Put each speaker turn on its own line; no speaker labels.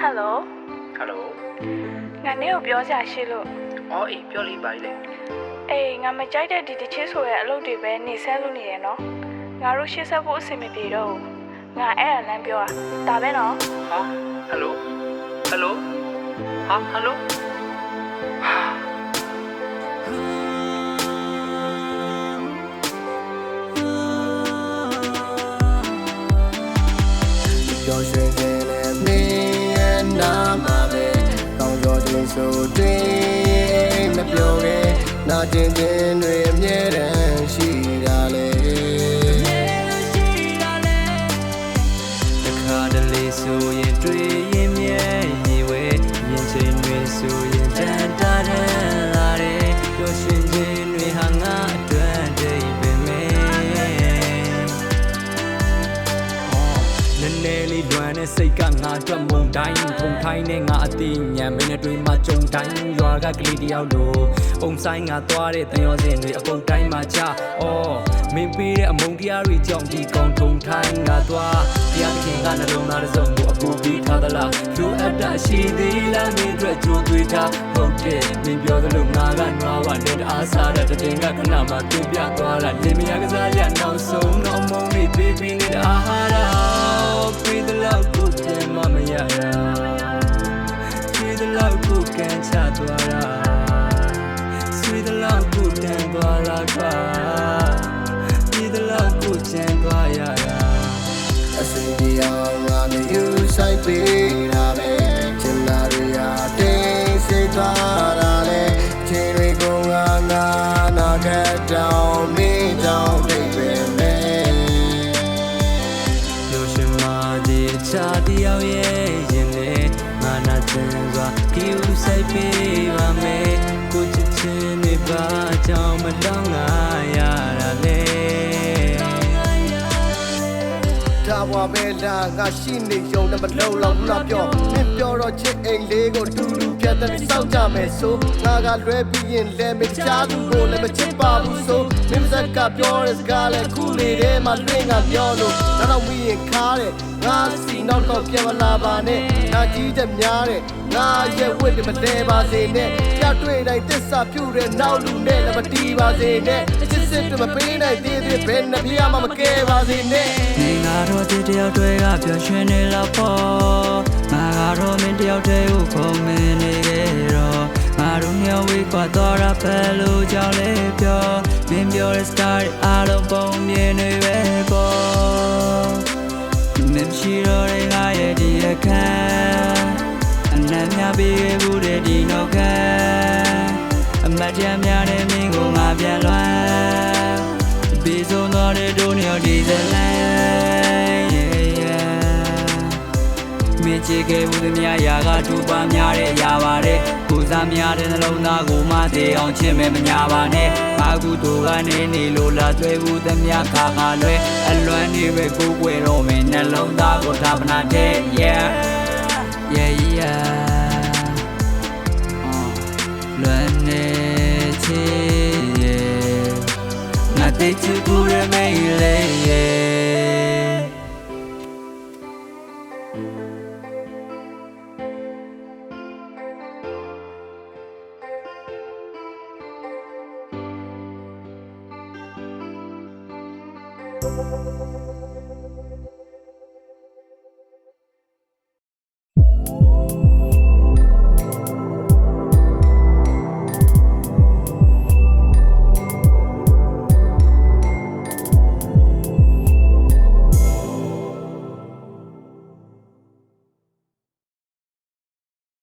Hello
ငါနေ့ကိုပြောစရာရှိလို့
အော်အေးပြောလိမ့်ပါလေ
အေးငါမကြိုက်တဲ့ဒီတချစ်ဆိုရဲ့အလုပ်တွေပဲနေဆက်လို့နေရနော်ငါတို့ရှေ့ဆက်ဖို့အဆင်မပြေတော့ငါအဲ့ဒါလမ်းပြောတာဒါပဲနော်
ဟာ Hello ဟာ Hello
ပြောရွှင်ခြင်းနဲ့မင်းရဲ့နာမပဲကောင်းကြောခြင်းဆိုတွေ့မပြောခဲ့နာကျင်ခြင်းတွေအမြဲတမ်းရှိတာလေ
တခါတလေဆိုရင်တွေ့ရင်မြဲရေဝဲရင်ချိန်တွေဆိုရင်တန်တာတယ်လာတယ်ပြောရွှင်ခြင်းတွေဟာငါအတွက်တည်းပင်မဲနည်းနည်းလေးလွမ်းတဲ့စိတ်ကငါအတွက်မုန်တိုင်းထုံထိုင်းနဲ့ငါအသိဉာဏ်မင်းနဲ့တွေ့မှကြုံတိုင်းရွာကကလေးတယောက်လိုအုံဆိုင်ငါသွားတဲ့တန်ရောစင်တွေအကုန်တိုင်းမှာချအော်မင်းပေးတဲ့အမုန်းတရားတွေကြောင့်ဒီကောင်ထုံထိုင်းငါသွားတရားသခင်ကနှလုံးသားတစ်စုံကိုအပူပြီးထားသလားလိုအပ်တာရှိသေးလားမင်းအတွက်ကြိုးသွေးထားဟုတ်တယ်မင်းပြောသလိုငါကနွားဝနဲ့တအားစားတဲ့တင်ကခဏမှပြပြသွားတာလင်မယားကစားရနောက်ဆုံးတော့မုန်းလေးပေးပြီးနေတဲ့အာဟာရပေးသလောက်ကိုပြန်မမရတာပေးသလောက်ကိုကန်ချသွားတာဆွေးသလောက်ကိုတန်သွားလာကွာပေးသလောက်ကိုကျန်သွားရတာ
အစင်ကြီးအောင်ငါနဲ့ယူဆိုင်ပေးတာပဲချင်လာရတဲ့စိတ်သွားတာလေချိန်တွေကိုငါနာခဲ့တောင်းမင်းတောင်းတိတ်ပဲမဲ
ပြောရှင်မာဒီချာတယောက်ရဲ့ရင်လေငါနာကျင်စွာဒီဥဆိုင်ပေးပါမယ်ကိုချစ်ချင်းတွေပါကြောင့်မတောင်းငါရတာလေ
ဒါဘွားပဲလားငါရှိနေရုံနဲ့မလုံလောက်ဘူးလားပြောမင်းပြောတော့ချစ်အိမ်လေးကိုတူတူပြတ်တဲ့စောက်ကြမယ်ဆိုငါကလွဲပြီးရင်လည်းမချားသူကိုလည်းမချစ်ပါဘူးဆိုမင်းစကားပြောတဲ့စကားလည်းခုလေးထဲမှာလွင့်ငါပြောလို့နောက်ပြီးရင်ခါတဲ့ငါစီနောက်တော့ပြန်မလာပါနဲ့ငါကြီးတဲ့များတဲ့ငါရဲ့ဝတ်တွေမတဲပါစေနဲ့ပြတွေ့တိုင်းသစ္စာပြုတဲ့နောက်လူနဲ့လည်းမတီးပါစေနဲ့ချစ်စစ်တွေမပေးနိုင်သေးသေးဘယ်နှပြားမှမကဲပါစေနဲ့
နေငါတော့တယောက်တွေကပျော်ရွှင်နေလောက်ပေါ့ငါကတော့မင်းတယောက်တည်းကိုခုံမင်းနေခဲ့တော့ငါတို့မျောဝေးကွာတော့ရပဲလို့ကြောင့်လေပြောမင်းပြောတဲ့ star အားလုံးပုံမြင်နေပဲပေါ့မင်းရှိတော့တဲ့ငါရဲ့ဒီအခန်းအနမ်းများပြီးဘူးတဲ့ဒီနောက်ကအမတ်တများနဲ့မင်းကိုငါပြန်လွှမ်းပြီးဆုံးတော့တဲ့ဒုညောဒီဇလန်မင်းချေခဲ့ဘူးသမျှရာကတူပါများတဲ့ရာပါတယ်ကိုစားများတဲ့နှလုံးသားကိုမသေးအောင်ချစ်မယ်မညာပါနဲ့ဘာကူတို့ကနေနေလို့လာတွေ့ဘူးသမျှခါခါလွဲအလွမ်းနေပဲကိုွယ်တော့မင်းနှလုံးသားကိုဒါပနာတဲ့ yeah လွမ်းနေချေငါတိတ်ချူရမေးလေ